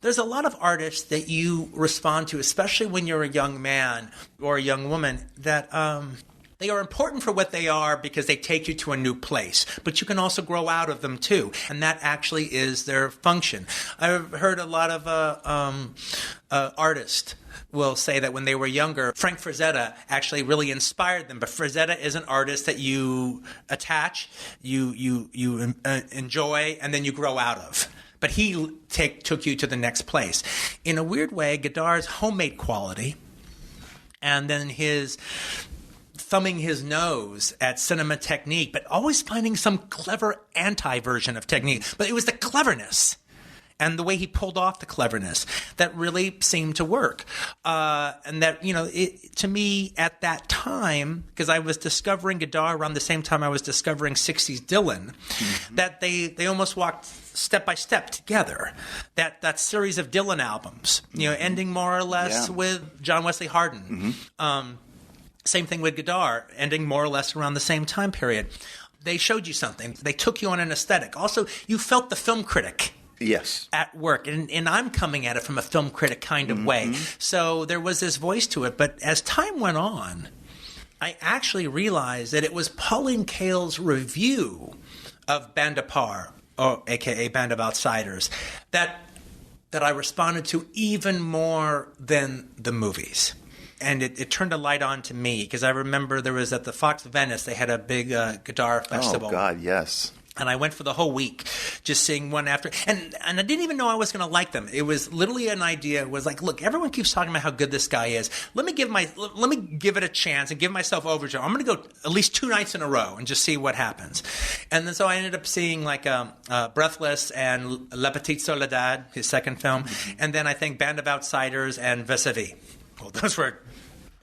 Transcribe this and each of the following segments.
There's a lot of artists that you respond to, especially when you're a young man or a young woman, that they are important for what they are because they take you to a new place. But you can also grow out of them too, and that actually is their function. I've heard a lot of artists will say that when they were younger, Frank Frazetta actually really inspired them. But Frazetta is an artist that you attach, you enjoy, and then you grow out of. But he took you to the next place. In a weird way, Godard's homemade quality, and then his thumbing his nose at cinema technique, but always finding some clever anti-version of technique. But it was the cleverness and the way he pulled off the cleverness that really seemed to work. And that, to me at that time, because I was discovering Godard around the same time I was discovering 60s Dylan, that they almost walked step by step together. That series of Dylan albums, ending more or less with John Wesley Hardin. Same thing with Godard, ending more or less around the same time period. They showed you something. They took you on an aesthetic. Also, you felt the film critic. Yes. At work. And I'm coming at it from a film critic kind of way. So there was this voice to it. But as time went on, I actually realized that it was Pauline Kael's review of Band Apart, or a.k.a. Band of Outsiders, that I responded to even more than the movies. And it turned a light on to me, because I remember there was at the Fox Venice, they had a big Godard festival. Oh, God, yes. And I went for the whole week, just seeing one after. And I didn't even know I was going to like them. It was literally an idea. It was like, look, everyone keeps talking about how good this guy is. Let me give it a chance and give myself over to him. I'm going to go at least 2 nights in a row and just see what happens. And then so I ended up seeing Breathless and La Petite Soledad, his second film. And then I think Band of Outsiders and Vis-a-Vis. Well, those were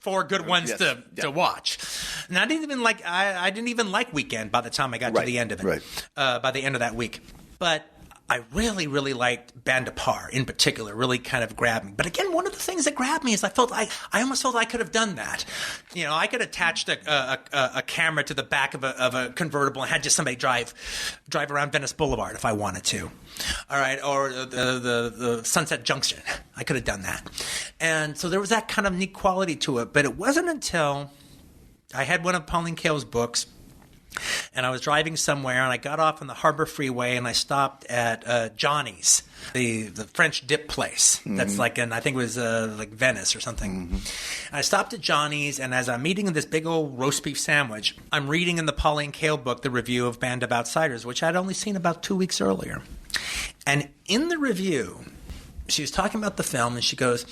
4 good ones to watch. And I didn't even like Weekend by the time I got to the end of it. By the end of that week. But I really, really liked Band Apart in particular, really kind of grabbed me. But again, one of the things that grabbed me is I almost felt I could have done that. I could have attached a camera to the back of a convertible and had just somebody drive around Venice Boulevard if I wanted to. All right, or the Sunset Junction. I could have done that. And so there was that kind of neat quality to it. But it wasn't until I had one of Pauline Kael's books, and I was driving somewhere, and I got off on the Harbor Freeway, and I stopped at Johnny's, the French dip place. That's I think it was like Venice or something. And I stopped at Johnny's, and as I'm eating this big old roast beef sandwich, I'm reading in the Pauline Kael book the review of Band of Outsiders, which I'd only seen about 2 weeks earlier. And in the review, she was talking about the film, and she goes,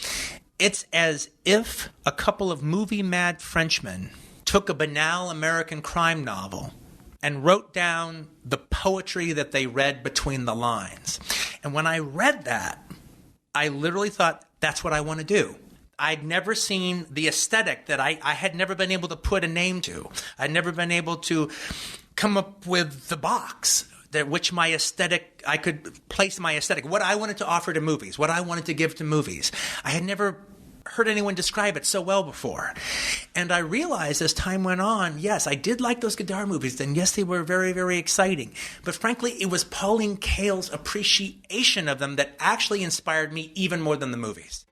"It's as if a couple of movie-mad Frenchmen took a banal American crime novel and wrote down the poetry that they read between the lines." And when I read that, I literally thought, that's what I want to do. I'd never seen the aesthetic that I had never been able to put a name to. I'd never been able to come up with the box that which my aesthetic, I could place my aesthetic, what I wanted to offer to movies, what I wanted to give to movies. I had never heard anyone describe it so well before. And I realized as time went on, yes, I did like those Godard movies, and yes, they were very, very exciting. But frankly, it was Pauline Kael's appreciation of them that actually inspired me even more than the movies.